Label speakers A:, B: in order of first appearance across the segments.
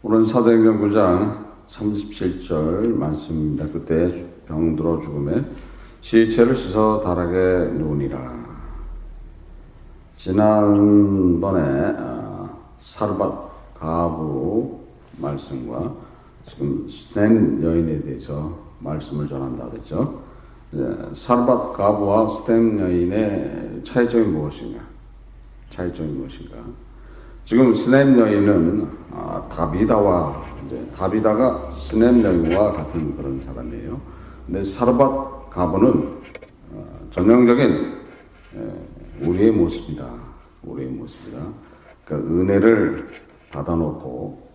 A: 오늘 사도행전 9장 37절 말씀입니다. 그때 병들어 죽음에 시체를 씻어 다락에 누우니라. 지난번에 사르밧 가부 말씀과 지금 스댐 여인에 대해서 말씀을 전한다 그랬죠. 사르밧 가부와 스댐 여인의 차이점이 무엇인가? 지금 스넴 여인은 다비다가 스넴 여인과 같은 그런 사람이에요. 근데 사르밧 가부는 전형적인 우리의 모습이다. 그러니까 은혜를 받아놓고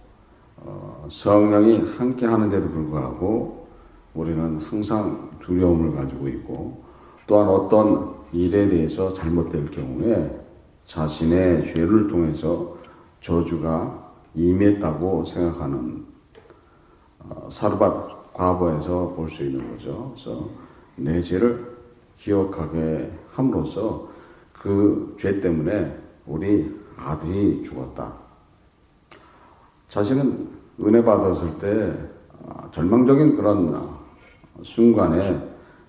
A: 성령이 함께 하는데도 불구하고 우리는 항상 두려움을 가지고 있고, 또한 어떤 일에 대해서 잘못될 경우에 자신의 죄를 통해서 저주가 임했다고 생각하는 사르밧 과부에서 볼 수 있는 거죠. 그래서 내 죄를 기억하게 함으로써 그 죄 때문에 우리 아들이 죽었다. 자신은 은혜 받았을 때 절망적인 그런 순간에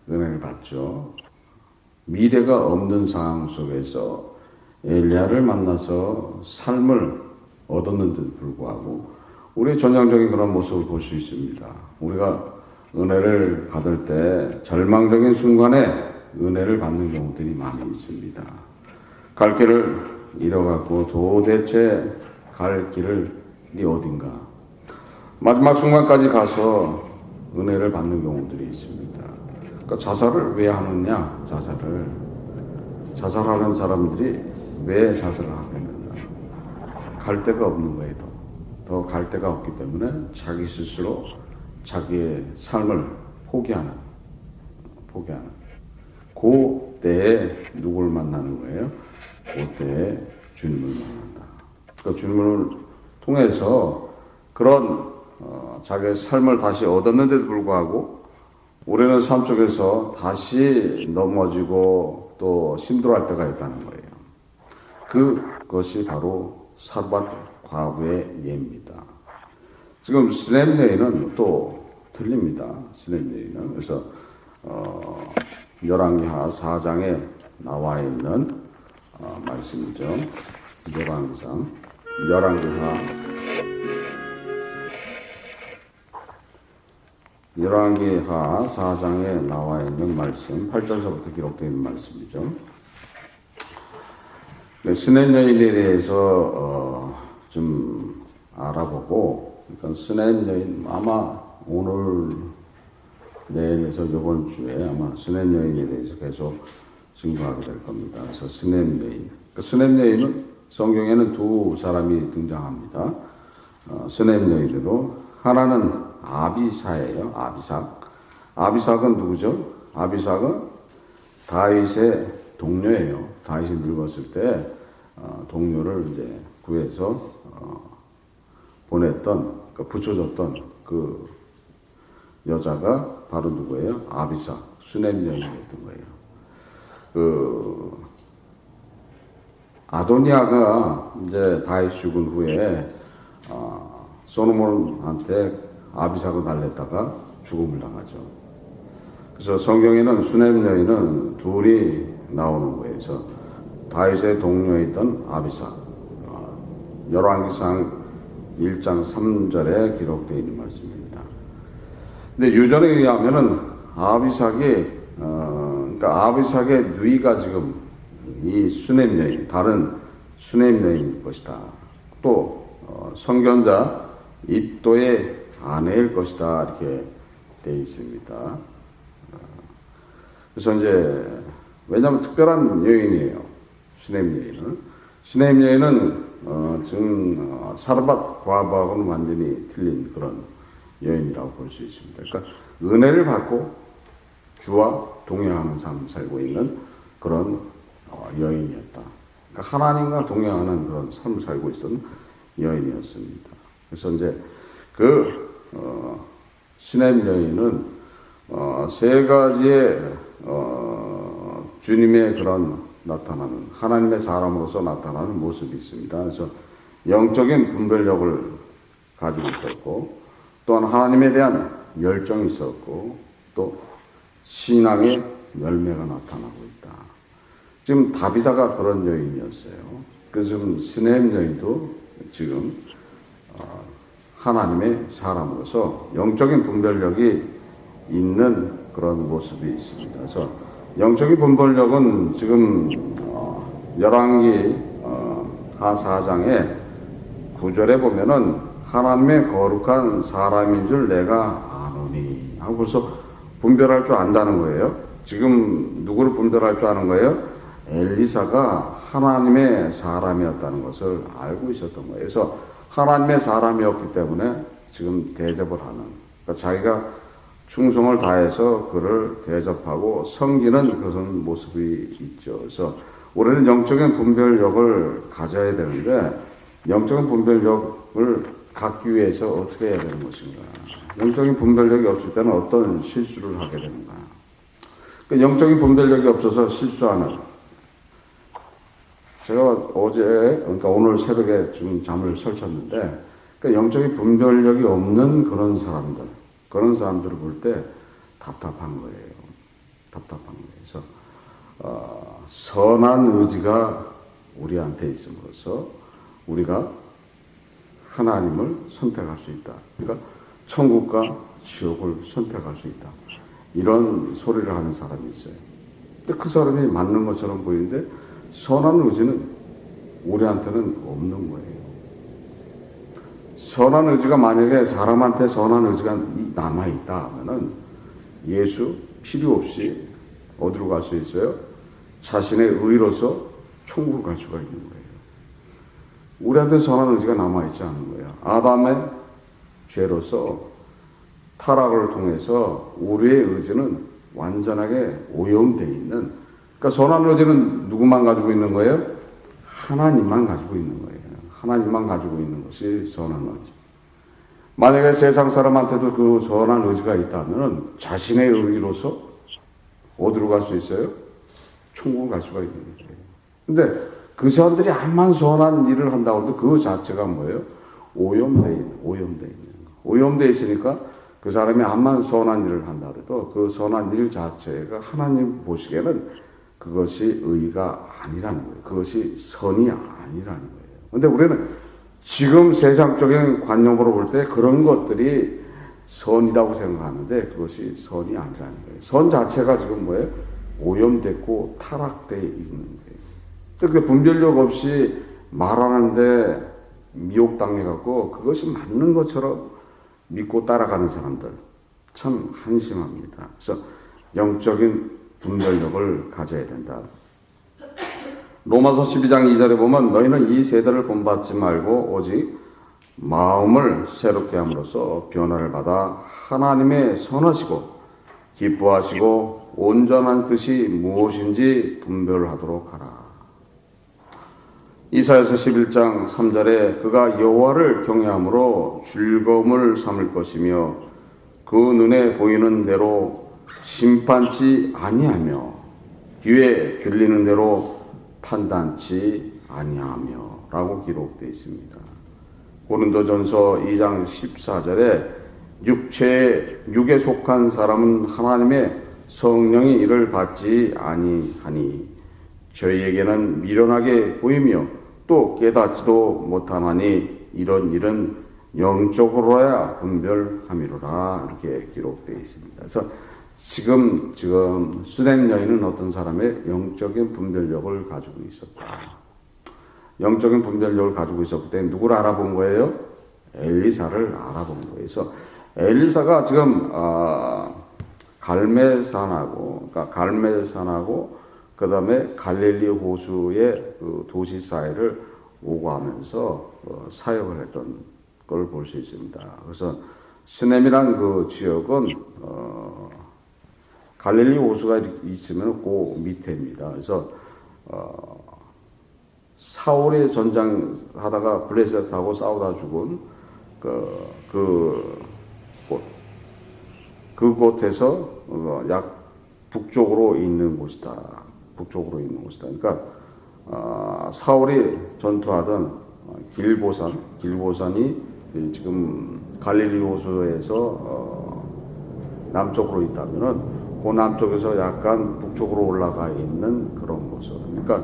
A: 은혜를 받죠. 미래가 없는 상황 속에서 엘리야를 만나서 삶을 얻었는데도 불구하고 우리의 전형적인 그런 모습을 볼 수 있습니다. 우리가 은혜를 받을 때 절망적인 순간에 은혜를 받는 경우들이 많이 있습니다. 갈 길을 잃어갖고 도대체 갈 길이 어딘가, 마지막 순간까지 가서 은혜를 받는 경우들이 있습니다. 그러니까 자살을 왜 하느냐? 자살하는 사람들이 왜 자살을 하겠는가? 갈 데가 없는 거예요. 더 갈 데가 없기 때문에 자기 스스로 자기의 삶을 포기하는 그 때에 누굴 만나는 거예요? 그 때에 주님을 만난다. 그 주님을 통해서 그런 자기의 삶을 다시 얻었는데도 불구하고 우리는 삶 속에서 다시 넘어지고 또 힘들어할 때가 있다는 거예요. 그것이 바로 사르밧 과부의 예입니다. 지금 스넴 여인은 또 틀립니다. 스넴 여인은 그래서 열왕기하 4장에 나와 있는 말씀이죠. 열왕기하 4장에 나와 있는 말씀, 8절서부터 기록되어 있는 말씀이죠. 스넴 여인에 대해서 좀 알아보고, 그러니까 스넴 여인 아마 오늘 내일에서 이번 주에 아마 스넴 여인에 대해서 계속 증거하게 될 겁니다. 그래서 스넴 여인, 스넴 여인은 성경에는 두 사람이 등장합니다. 스넴 여인으로 하나는 아비삭이에요. 아비삭은 누구죠? 아비삭은 다윗의 동료예요. 다윗이 늙었을 때 동료를 이제 구해서 보냈던, 붙여줬던 그 여자가 바로 누구예요? 아비삭, 수넴 여인이었던 거예요. 아도니아가 이제 다윗 죽은 후에 솔로몬한테 아비삭을 달랬다가 죽음을 당하죠. 그래서 성경에는 수넴 여인은 둘이 나오는 거예요. 그래서 다윗의 동료였던 아비삭, 열왕기상 1장 3절에 기록되어 있는 말씀입니다. 근데 유전에 의하면은 아비삭의 누이가 지금 이 수넴 여인, 다른 수넴 여인일 것이다. 또 선견자 이또의 아내일 것이다. 이렇게 되어 있습니다. 그래서 이제 왜냐하면 특별한 여인이에요. 수넴 여인은 지금 사르밧 과부하고는 완전히 틀린 그런 여인이라고 볼 수 있습니다. 그러니까 은혜를 받고 주와 동행하는 삶을 살고 있는 그런 여인이었다. 그러니까 하나님과 동행하는 그런 삶을 살고 있었던 여인이었습니다. 그래서 이제 수넴 여인은 세 가지의 주님의 그런 나타나는, 하나님의 사람으로서 나타나는 모습이 있습니다. 그래서 영적인 분별력을 가지고 있었고, 또한 하나님에 대한 열정이 있었고, 또 신앙의 열매가 나타나고 있다. 지금 다비다가 그런 여인이었어요. 그래서 지금 스네임 여인도 지금 하나님의 사람으로서 영적인 분별력이 있는 그런 모습이 있습니다. 그래서 영적인 분별력은 지금 열왕기 하 4장에 9절에 보면은 하나님의 거룩한 사람인 줄 내가 아노니 하고 벌써 분별할 줄 안다는 거예요. 지금 누구를 분별할 줄 아는 거예요? 엘리사가 하나님의 사람이었다는 것을 알고 있었던 거예요. 그래서 하나님의 사람이었기 때문에 지금 대접을 하는, 그러니까 자기가 충성을 다해서 그를 대접하고 섬기는 그런 모습이 있죠. 그래서 우리는 영적인 분별력을 가져야 되는데, 영적인 분별력을 갖기 위해서 어떻게 해야 되는 것인가? 영적인 분별력이 없을 때는 어떤 실수를 하게 되는가? 그러니까 영적인 분별력이 없어서 실수하는, 제가 어제, 그러니까 오늘 새벽에 좀 잠을 설쳤는데, 그러니까 영적인 분별력이 없는 그런 사람들을 볼 때 답답한 거예요. 답답한 거예요. 그래서 선한 의지가 우리한테 있음으로써 우리가 하나님을 선택할 수 있다. 그러니까 천국과 지옥을 선택할 수 있다. 이런 소리를 하는 사람이 있어요. 근데 그 사람이 맞는 것처럼 보이는데 선한 의지는 우리한테는 없는 거예요. 선한 의지가 만약에 사람한테 선한 의지가 남아있다 하면은 예수 필요 없이 어디로 갈 수 있어요? 자신의 의로서 천국을 갈 수가 있는 거예요. 우리한테 선한 의지가 남아있지 않은 거예요. 아담의 죄로서 타락을 통해서 우리의 의지는 완전하게 오염되어 있는, 그러니까 선한 의지는 누구만 가지고 있는 거예요? 하나님만 가지고 있는 거예요. 하나님만 가지고 있는 것이 선한 의지. 만약에 세상 사람한테도 그 선한 의지가 있다면 자신의 의로서 어디로 갈 수 있어요? 천국을 갈 수가 있는 거예요. 근데 그 사람들이 암만 선한 일을 한다고 해도 그 자체가 뭐예요? 오염되어 있으니까 그 사람이 암만 선한 일을 한다 해도 그 선한 일 자체가 하나님 보시기에는 그것이 의가 아니라는 거예요. 그것이 선이 아니라는 거예요. 근데 우리는 지금 세상적인 관념으로 볼 때 그런 것들이 선이라고 생각하는데 그것이 선이 아니라는 거예요. 선 자체가 지금 뭐예요? 오염됐고 타락되어 있는 거예요. 그 분별력 없이 말하는데 미혹당해갖고 그것이 맞는 것처럼 믿고 따라가는 사람들 참 한심합니다. 그래서 영적인 분별력을 가져야 된다. 로마서 12장 2절에 보면 너희는 이 세대를 본받지 말고 오직 마음을 새롭게 함으로써 변화를 받아 하나님의 선하시고 기뻐하시고 온전한 뜻이 무엇인지 분별하도록 하라. 이사야서 11장 3절에 그가 여호와를 경외함으로 즐거움을 삼을 것이며 그 눈에 보이는 대로 심판치 아니하며 귀에 들리는 대로 판단치 아니하며 라고 기록되어 있습니다. 고린도전서 2장 14절에 육에 속한 사람은 하나님의 성령의 일을 받지 아니하니 저희에게는 미련하게 보이며 또 깨닫지도 못하나니 이런 일은 영적으로야 분별함이로라 이렇게 기록되어 있습니다. 그래서 지금 수넴 여인은 어떤 사람의 영적인 분별력을 가지고 있었다. 영적인 분별력을 가지고 있었기 때문에 누구를 알아본 거예요? 엘리사를 알아본 거예요. 그래서 엘리사가 지금 갈멜산하고 그 다음에 갈릴리 호수의 그 도시 사이를 오고 하면서 사역을 했던 걸 볼 수 있습니다. 그래서 스넴이란 그 지역은 갈릴리 호수가 있으면 그 밑에입니다. 그래서 사울이 전장하다가 블레셋하고 싸우다 죽은 그곳에서 약 북쪽으로 있는 곳이다. 그러니까 사울이 전투하던 길보산이 지금 갈릴리 호수에서 남쪽으로 있다면은 그 남쪽에서 약간 북쪽으로 올라가 있는 그런 모습. 그러니까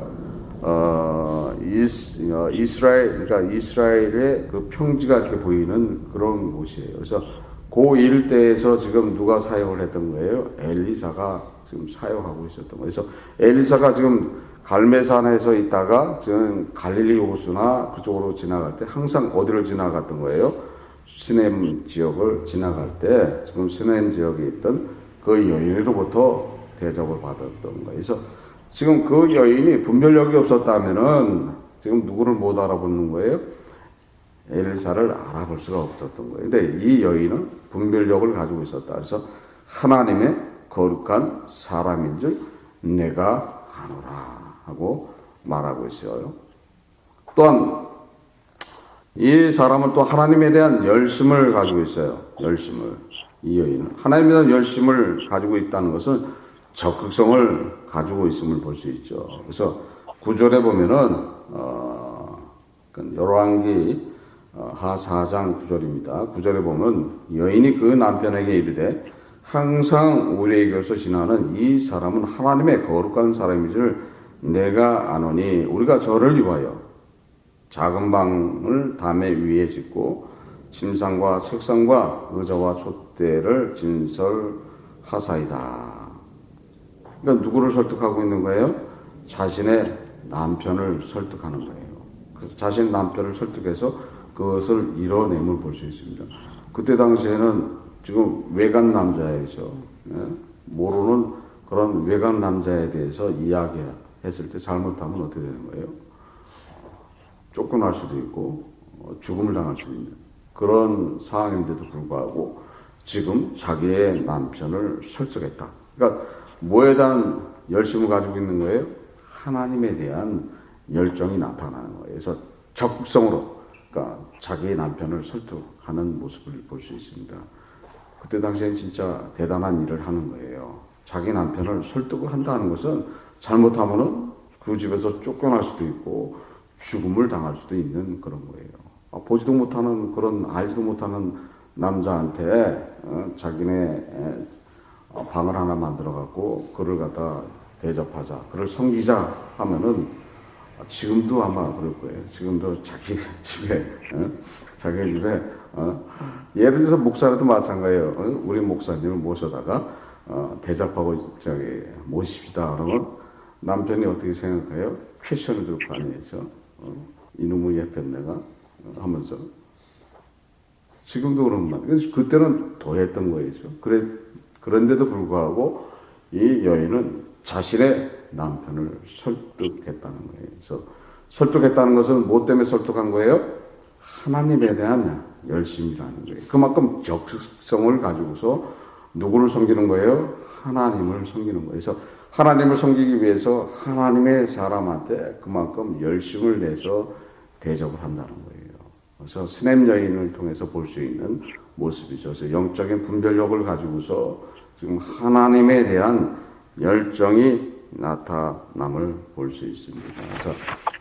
A: 이스라엘, 그러니까 이스라엘의 그 평지가 이렇게 보이는 그런 곳이에요. 그래서 그 일대에서 지금 누가 사역을 했던 거예요? 엘리사가 지금 사역하고 있었던 거예요. 그래서 엘리사가 지금 갈매산에서 있다가 지금 갈릴리 호수나 그쪽으로 지나갈 때 항상 어디를 지나갔던 거예요? 시넴 지역을 지나갈 때 지금 시넴 지역에 있던 그 여인으로부터 대접을 받았던 거예요. 그래서 지금 그 여인이 분별력이 없었다면은 지금 누구를 못 알아보는 거예요? 엘리사를 알아볼 수가 없었던 거예요. 근데 이 여인은 분별력을 가지고 있었다. 그래서 하나님의 거룩한 사람인 줄 내가 아노라 하고 말하고 있어요. 또한 이 사람은 또 하나님에 대한 열심을 가지고 있어요. 열심을. 이 여인은 하나님에 대한 열심을 가지고 있다는 것은 적극성을 가지고 있음을 볼 수 있죠. 그래서 9절에 보면은 열왕기 하 4장 9절입니다. 9절에 보면 여인이 그 남편에게 이르되 항상 우리에게서 지나는 이 사람은 하나님의 거룩한 사람인 줄 내가 아노니 우리가 저를 위하여 작은 방을 담에 위에 짓고 침상과 책상과 의자와 촛대를 진설하사이다. 그러니까 누구를 설득하고 있는 거예요? 자신의 남편을 설득하는 거예요. 그래서 자신의 남편을 설득해서 그것을 이뤄냄을 볼 수 있습니다. 그때 당시에는 지금 외간 남자이죠. 모르는 그런 외간 남자에 대해서 이야기했을 때 잘못하면 어떻게 되는 거예요? 쫓겨날 수도 있고 죽음을 당할 수도 있는 그런 상황인데도 불구하고 지금 자기의 남편을 설득했다. 그러니까 뭐에 대한 열심을 가지고 있는 거예요? 하나님에 대한 열정이 나타나는 거예요. 그래서 적극성으로 그러니까 자기의 남편을 설득하는 모습을 볼 수 있습니다. 그때 당시에 진짜 대단한 일을 하는 거예요. 자기 남편을 설득을 한다는 것은 잘못하면은 그 집에서 쫓겨날 수도 있고 죽음을 당할 수도 있는 그런 거예요. 보지도 못하는 그런 알지도 못하는 남자한테 자기네 방을 하나 만들어 갖고 그를 갖다 대접하자, 그를 섬기자 하면은 지금도 아마 그럴 거예요. 지금도 자기 집에 예를 들어서 목사라도 마찬가지예요. 우리 목사님을 모셔다가 대접하고 모십시다 그러면 남편이 어떻게 생각해요? 퀘션을 줄 거 아니죠. 이놈의 예편내가 하면서 지금도 그런 말. 그때는 더 했던 거죠. 그런데도 불구하고 이 여인은 자신의 남편을 설득했다는 거예요. 그래서 설득했다는 것은 뭐 때문에 설득한 거예요? 하나님에 대한 열심이라는 거예요. 그만큼 적극성을 가지고서 누구를 섬기는 거예요? 하나님을 섬기는 거예요. 그래서 하나님을 섬기기 위해서 하나님의 사람한테 그만큼 열심을 내서 대접을 한다는 거예요. 그래서 스냅 여인을 통해서 볼 수 있는 모습이죠. 그래서 영적인 분별력을 가지고서 지금 하나님에 대한 열정이 나타남을 볼 수 있습니다. 그래서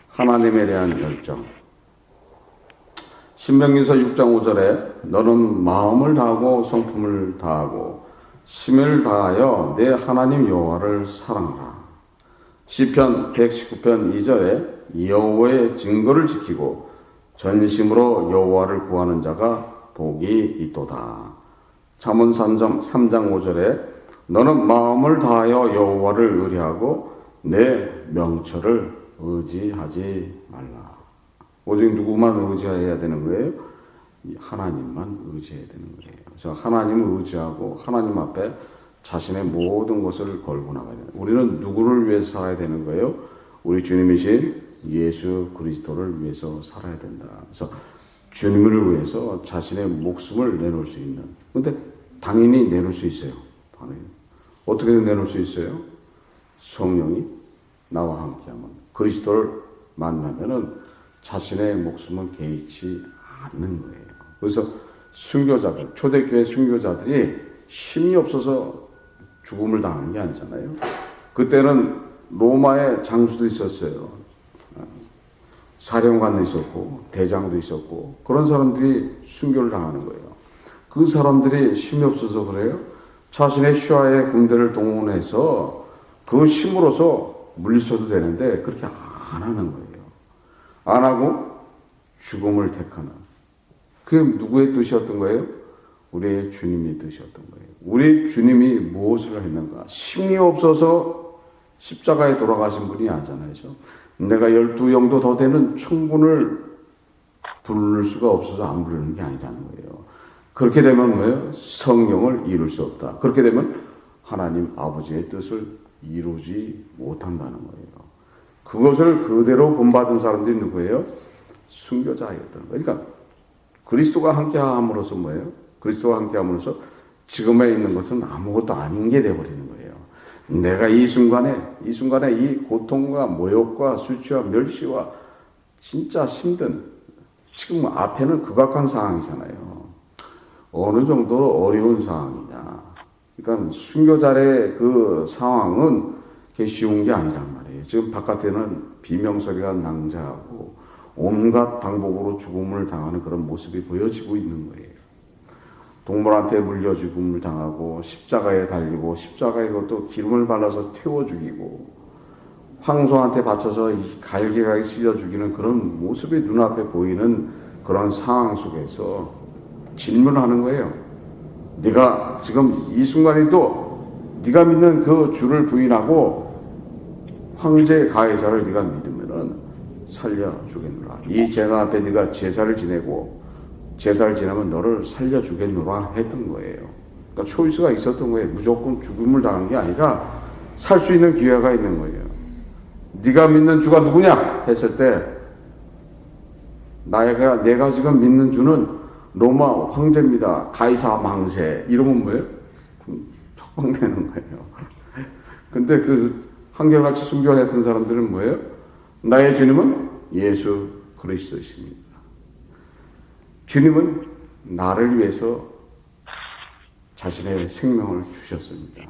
A: 하나님에 대한 열정. 신명기서 6장 5절에 너는 마음을 다하고 성품을 다하고 심을 다하여 내 하나님 여호와를 사랑하라. 시편 119편 2절에 여호와의 증거를 지키고 전심으로 여호와를 구하는 자가 복이 있도다. 잠언 3장 5절에 너는 마음을 다하여 여호와를 의뢰하고 내 명철을 의지하지 말라. 오직 누구만 의지해야 되는 거예요? 하나님만 의지해야 되는 거예요. 그래서 하나님을 의지하고 하나님 앞에 자신의 모든 것을 걸고 나가야 돼요. 우리는 누구를 위해서 살아야 되는 거예요? 우리 주님이신 예수 그리스도를 위해서 살아야 된다. 그래서 주님을 위해서 자신의 목숨을 내놓을 수 있는. 근데 당연히 내놓을 수 있어요. 당연히. 어떻게 내놓을 수 있어요? 성령이 나와 함께하면 그리스도를 만나면은 자신의 목숨을 개의치 않는 거예요. 그래서 순교자들, 초대교회 순교자들이 힘이 없어서 죽음을 당하는 게 아니잖아요. 그때는 로마의 장수도 있었어요. 사령관도 있었고 대장도 있었고 그런 사람들이 순교를 당하는 거예요. 그 사람들이 힘이 없어서 그래요. 자신의 슈아의 군대를 동원해서 그 힘으로서 물리쳐도 되는데 그렇게 안 하는 거예요. 안 하고 죽음을 택하는. 그게 누구의 뜻이었던 거예요? 우리의 주님의 뜻이었던 거예요. 우리 주님이 무엇을 했는가? 힘이 없어서 십자가에 돌아가신 분이 아니잖아요. 내가 12영도 더 되는 천군을 부를 수가 없어서 안 부르는 게 아니라는 거예요. 그렇게 되면 뭐예요? 성령을 이룰 수 없다. 그렇게 되면 하나님 아버지의 뜻을 이루지 못한다는 거예요. 그것을 그대로 본받은 사람들이 누구예요? 순교자였던 거예요. 그러니까 그리스도가 함께함으로써 뭐예요? 그리스도가 함께함으로써 지금에 있는 것은 아무것도 아닌 게 되어버리는 거예요. 내가 이 순간에 이 고통과 모욕과 수치와 멸시와 진짜 힘든 지금 앞에는 극악한 상황이잖아요. 어느 정도로 어려운 상황이냐. 그러니까 순교자의 그 상황은 그게 쉬운 게 아니란 말이에요. 지금 바깥에는 비명소리가 낭자하고 온갖 방법으로 죽음을 당하는 그런 모습이 보여지고 있는 거예요. 동물한테 물려 죽음을 당하고 십자가에 달리고 십자가에 그것도 기름을 발라서 태워 죽이고 황소한테 바쳐서 갈기갈기 찢어 죽이는 그런 모습이 눈앞에 보이는 그런 상황 속에서 질문하는 거예요. 네가 지금 이 순간에도 네가 믿는 그 주를 부인하고 황제 가이사를 네가 믿으면은 살려주겠노라. 이 제사 앞에 네가 제사를 지내고 제사를 지나면 너를 살려주겠노라 했던 거예요. 그러니까 초이스가 있었던 거예요. 무조건 죽음을 당한 게 아니라 살 수 있는 기회가 있는 거예요. 네가 믿는 주가 누구냐 했을 때 내가 지금 믿는 주는 로마 황제입니다. 가이사 망세 이러면 뭐예요? 척방되는 거예요. 근데 그 한결같이 순교했던 사람들은 뭐예요? 나의 주님은 예수 그리스도이십니다. 주님은 나를 위해서 자신의 생명을 주셨습니다.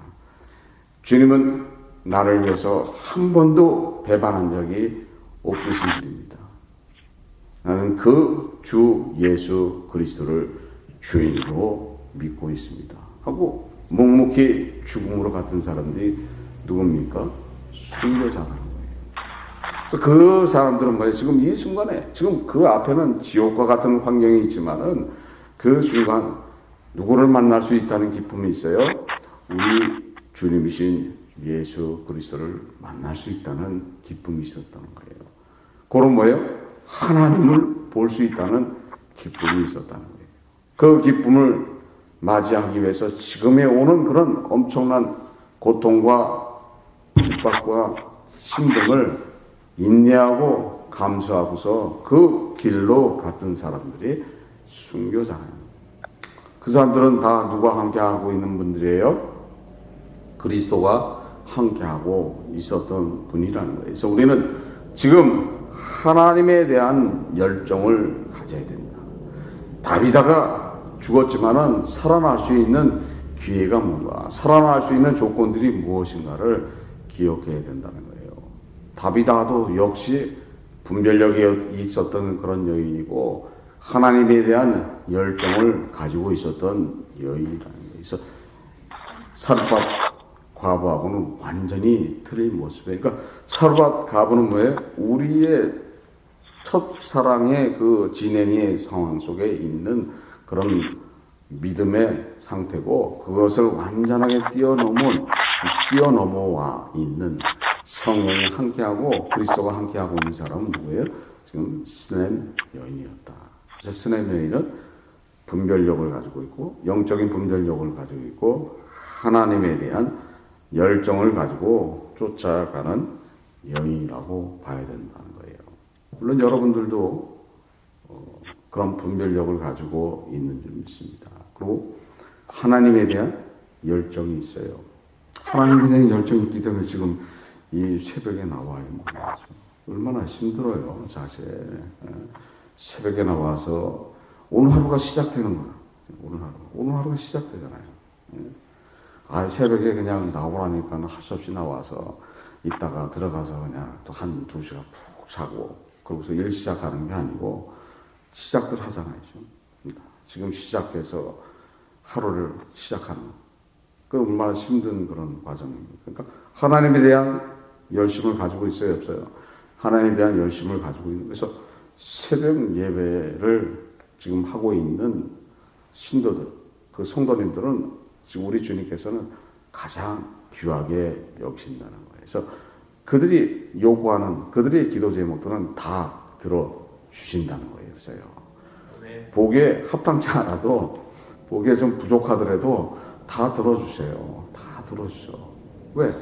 A: 주님은 나를 위해서 한 번도 배반한 적이 없으신 분입니다. 나는 그 주 예수 그리스도를 주인으로 믿고 있습니다. 하고 묵묵히 죽음으로 갔던 사람들이 누굽니까? 순교자라는 거예요. 그 사람들은 뭐예요? 지금 이 순간에 지금 그 앞에는 지옥과 같은 환경이 있지만은 그 순간 누구를 만날 수 있다는 기쁨이 있어요. 우리 주님이신 예수 그리스도를 만날 수 있다는 기쁨이 있었다는 거예요. 그런 뭐예요? 하나님을 볼 수 있다는 기쁨이 있었다는 거예요. 그 기쁨을 맞이하기 위해서 지금에 오는 그런 엄청난 고통과 핍박과 힘듦을 인내하고 감수하고서 그 길로 갔던 사람들이 순교자예요. 그 사람들은 다 누가 함께하고 있는 분들이에요? 그리스도가 함께하고 있었던 분이라는 거예요. 그래서 우리는 지금 하나님에 대한 열정을 가져야 된다. 다비다가 죽었지만은 살아날 수 있는 기회가 뭔가, 살아날 수 있는 조건들이 무엇인가를 기억해야 된다는 거예요. 다비다도 역시 분별력이 있었던 그런 여인이고 하나님에 대한 열정을 가지고 있었던 여인이라는 거예요. 그래서 사르밧 과부하고는 완전히 틀린 모습이에요. 그러니까 사르밧 과부는 뭐예요? 우리의 첫사랑의 그 진행의 상황 속에 있는 그런 믿음의 상태고 그것을 완전하게 뛰어넘어와 있는 성령이 함께하고 그리스도가 함께하고 있는 사람은 누구예요? 지금 스넴 여인이었다. 그래서 스넴 여인은 분별력을 가지고 있고 영적인 분별력을 가지고 있고 하나님에 대한 열정을 가지고 쫓아가는 여인이라고 봐야 된다는 거예요. 물론 여러분들도 그런 분별력을 가지고 있는 줄 믿습니다. 그리고 하나님에 대한 열정이 있어요. 하나님에 대한 열정이 있기 때문에 지금 이 새벽에 나와요. 얼마나 힘들어요, 사실. 새벽에 나와서 오늘 하루가 시작되는 거야. 오늘 하루가 시작되잖아요. 새벽에 그냥 나오라니까 할 수 없이 나와서 있다가 들어가서 그냥 또 한 2시간 푹 자고 그러고서 일 시작하는 게 아니고 시작들 하잖아요. 지금 시작해서 하루를 시작하는 그 얼마나 힘든 그런 과정입니다. 그러니까 하나님에 대한 열심을 가지고 있어요, 없어요? 하나님에 대한 열심을 가지고 있는. 그래서 새벽 예배를 지금 하고 있는 신도들, 그 성도님들은 지금 우리 주님께서는 가장 귀하게 여기신다는 거예요. 그래서 그들이 요구하는 그들의 기도 제목들은 다 들어주신다는 거예요. 그래서요. 복에 합당치 않아도, 복에 좀 부족하더라도 다 들어주세요. 다 들어주죠. 왜?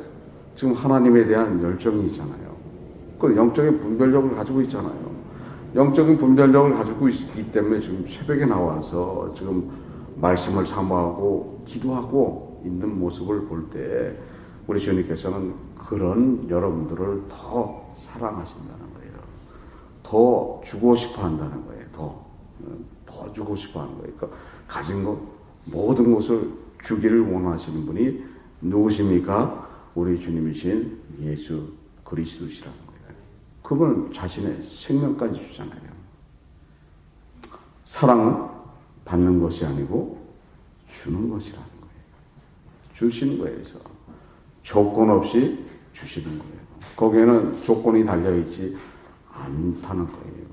A: 지금 하나님에 대한 열정이 있잖아요. 그 영적인 분별력을 가지고 있잖아요. 영적인 분별력을 가지고 있기 때문에 지금 새벽에 나와서 지금 말씀을 사모하고 기도하고 있는 모습을 볼 때 우리 주님께서는 그런 여러분들을 더 사랑하신다는 거예요. 더 주고 싶어 한다는 거예요. 더 주고 싶어 하는 거예요. 그러니까 가진 것, 모든 것을 주기를 원하시는 분이 누구십니까? 우리 주님이신 예수 그리스도시라는 거예요. 그분은 자신의 생명까지 주잖아요. 사랑은 받는 것이 아니고 주는 것이라는 거예요. 주시는 거예요. 그래서 조건 없이 주시는 거예요. 거기에는 조건이 달려있지 않다는 거예요.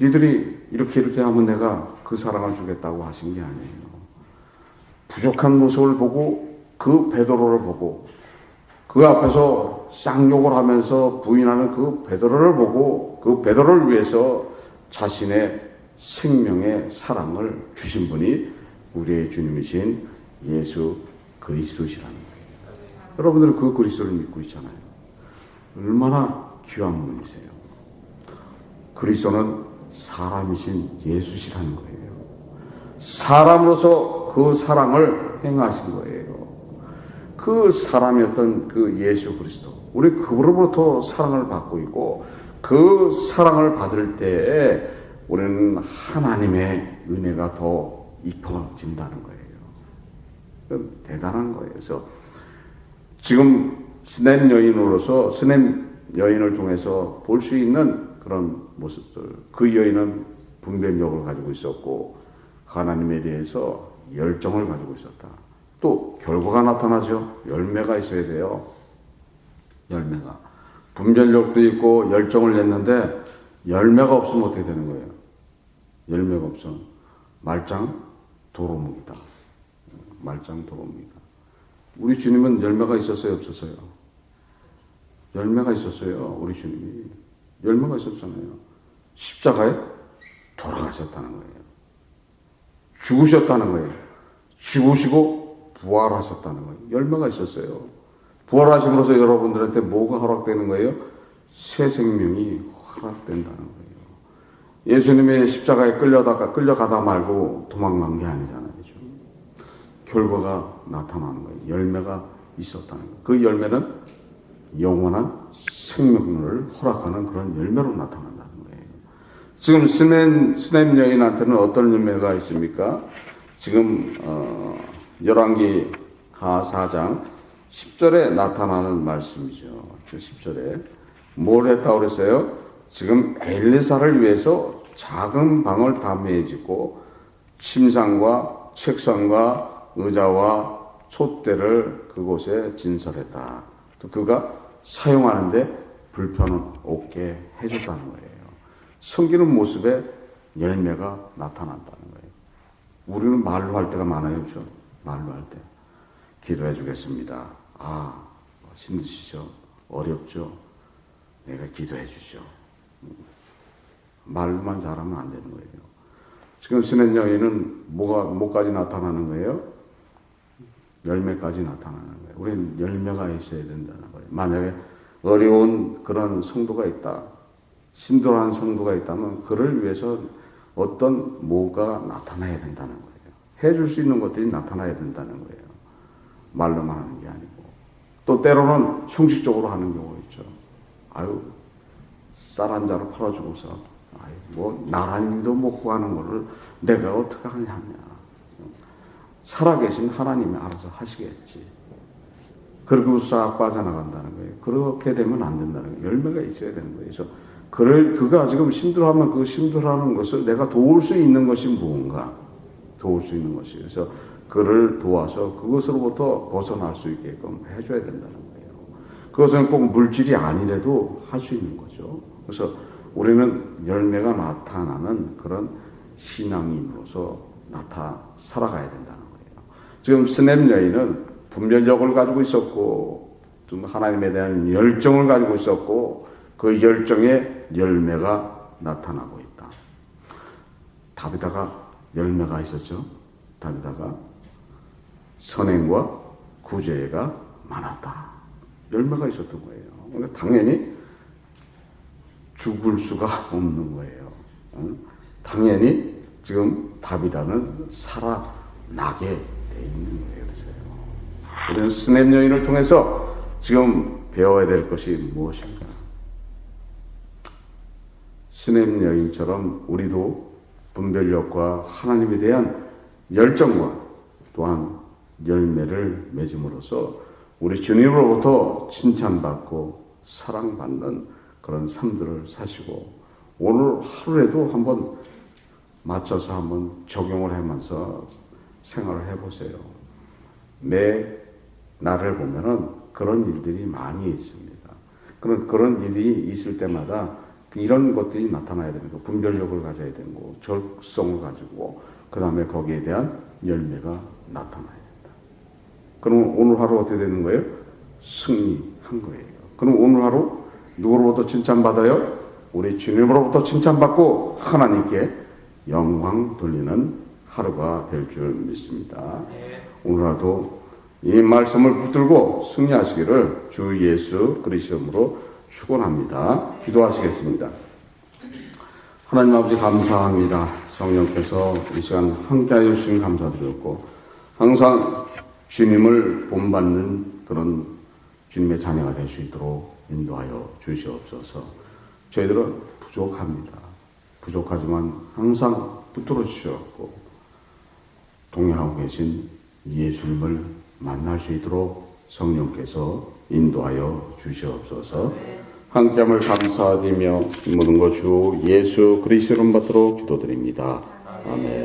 A: 니들이 이렇게 하면 내가 그 사랑을 주겠다고 하신 게 아니에요. 부족한 모습을 보고 그 베드로를 보고 그 앞에서 쌍욕을 하면서 부인하는 그 베드로를 보고 그 베드로를 위해서 자신의 생명의 사랑을 주신 분이 우리의 주님이신 예수 그리스도시라는 거예요. 여러분들은 그 그리스도를 믿고 있잖아요. 얼마나 귀한 분이세요. 그리스도는 사람이신 예수시라는 거예요. 사람으로서 그 사랑을 행하신 거예요. 그 사람이었던 그 예수 그리스도, 우리 그로부터 사랑을 받고 있고 그 사랑을 받을 때에 우리는 하나님의 은혜가 더 입혀진다는 거예요. 대단한 거예요. 그래서 지금 스냅 여인으로서 스냅 여인을 통해서 볼 수 있는 그런 모습들, 그 여인은 분별력을 가지고 있었고 하나님에 대해서 열정을 가지고 있었다. 또 결과가 나타나죠. 열매가 있어야 돼요. 열매가. 분별력도 있고 열정을 냈는데 열매가 없으면 어떻게 되는 거예요? 열매가 없으면 말짱 도루묵이다. 말짱 도루묵이다. 우리 주님은 열매가 있었어요, 없었어요? 열매가 있었어요. 우리 주님이 열매가 있었잖아요. 십자가에 돌아가셨다는 거예요. 죽으셨다는 거예요. 죽으시고 부활하셨다는 거예요. 열매가 있었어요. 부활하심으로써 여러분들한테 뭐가 허락되는 거예요? 새 생명이 허락된다는 거예요. 예수님의 십자가에 끌려가다 말고 도망간 게 아니잖아요. 결과가 나타나는 거예요. 열매가 있었다는 거예요. 그 열매는 영원한 생명을 허락하는 그런 열매로 나타난다는 거예요. 지금 스냅 여인한테는 어떤 열매가 있습니까? 지금 열왕기 하 4장 10절에 나타나는 말씀이죠. 10절에 뭘 했다고 그랬어요? 지금 엘리사를 위해서 작은 방을 담에 짓고 침상과 책상과 의자와 촛대를 그곳에 진설했다. 또 그가 사용하는데 불편 없게 해줬다는 거예요. 섬기는 모습에 열매가 나타난다는 거예요. 우리는 말로 할 때가 많아요. 그렇죠? 말로 할 때. 기도해 주겠습니다. 힘드시죠? 어렵죠? 내가 기도해 주죠. 말로만 잘하면 안 되는 거예요. 지금 스넷 여인은 뭐까지 나타나는 거예요? 열매까지 나타나는 거예요. 우리는 열매가 있어야 된다는 거예요. 만약에 어려운 그런 성도가 있다, 힘들어하는 성도가 있다면 그를 위해서 어떤 뭐가 나타나야 된다는 거예요. 해줄 수 있는 것들이 나타나야 된다는 거예요. 말로만 하는 게 아니고. 또 때로는 형식적으로 하는 경우가 있죠. 쌀 한 자루 팔아주고서 나라님도 먹고 하는 거를 내가 어떻게 하냐. 살아계신 하나님이 알아서 하시겠지. 그리고 싹 빠져나간다는 거예요. 그렇게 되면 안 된다는 거예요. 열매가 있어야 되는 거예요. 그래서 그가 지금 힘들어하면 그 힘들어하는 것을 내가 도울 수 있는 것이 무언가, 도울 수 있는 것이. 그래서 그를 도와서 그것으로부터 벗어날 수 있게끔 해줘야 된다는 거예요. 그것은 꼭 물질이 아니래도 할 수 있는 거죠. 그래서 우리는 열매가 나타나는 그런 신앙인으로서 살아가야 된다는 거예요. 지금 스냅 여인은 분별력을 가지고 있었고, 좀 하나님에 대한 열정을 가지고 있었고, 그 열정의 열매가 나타나고 있다. 다비다가 열매가 있었죠. 다비다가 선행과 구제가 많았다. 열매가 있었던 거예요. 그러니까 당연히 죽을 수가 없는 거예요. 당연히 지금 다비다는 살아나게 돼 있는 거예요. 그래서요. 우리는 스냅 여인을 통해서 지금 배워야 될 것이 무엇인가? 스냅 여인처럼 우리도 분별력과 하나님에 대한 열정과 또한 열매를 맺음으로써 우리 주님으로부터 칭찬받고 사랑받는 그런 삶들을 사시고, 오늘 하루에도 한번 맞춰서 한번 적용을 하면서 생활을 해보세요. 내 나를 보면은 그런 일들이 많이 있습니다. 그런 일이 있을 때마다 이런 것들이 나타나야 되는 거, 분별력을 가져야 되는 거, 적성을 가지고 그 다음에 거기에 대한 열매가 나타나야 된다. 그럼 오늘 하루 어떻게 되는 거예요? 승리한 거예요. 그럼 오늘 하루 누구로부터 칭찬받아요? 우리 주님으로부터 칭찬받고 하나님께 영광 돌리는 하루가 될 줄 믿습니다. 오늘 하루도 이 말씀을 붙들고 승리하시기를 주 예수 그리스도 이름으로 축원합니다. 기도하시겠습니다. 하나님 아버지 감사합니다. 성령께서 이 시간 함께하여 주신 감사드렸고, 항상 주님을 본받는 그런 주님의 자녀가 될 수 있도록 인도하여 주시옵소서. 저희들은 부족합니다. 부족하지만 항상 붙들어 주셨고 동행하고 계신 예수님을 만날 수 있도록 성령께서 인도하여 주시옵소서. 함께함을 감사드리며 모든 것 주 예수 그리스도 이름 받도록 기도드립니다. 아멘.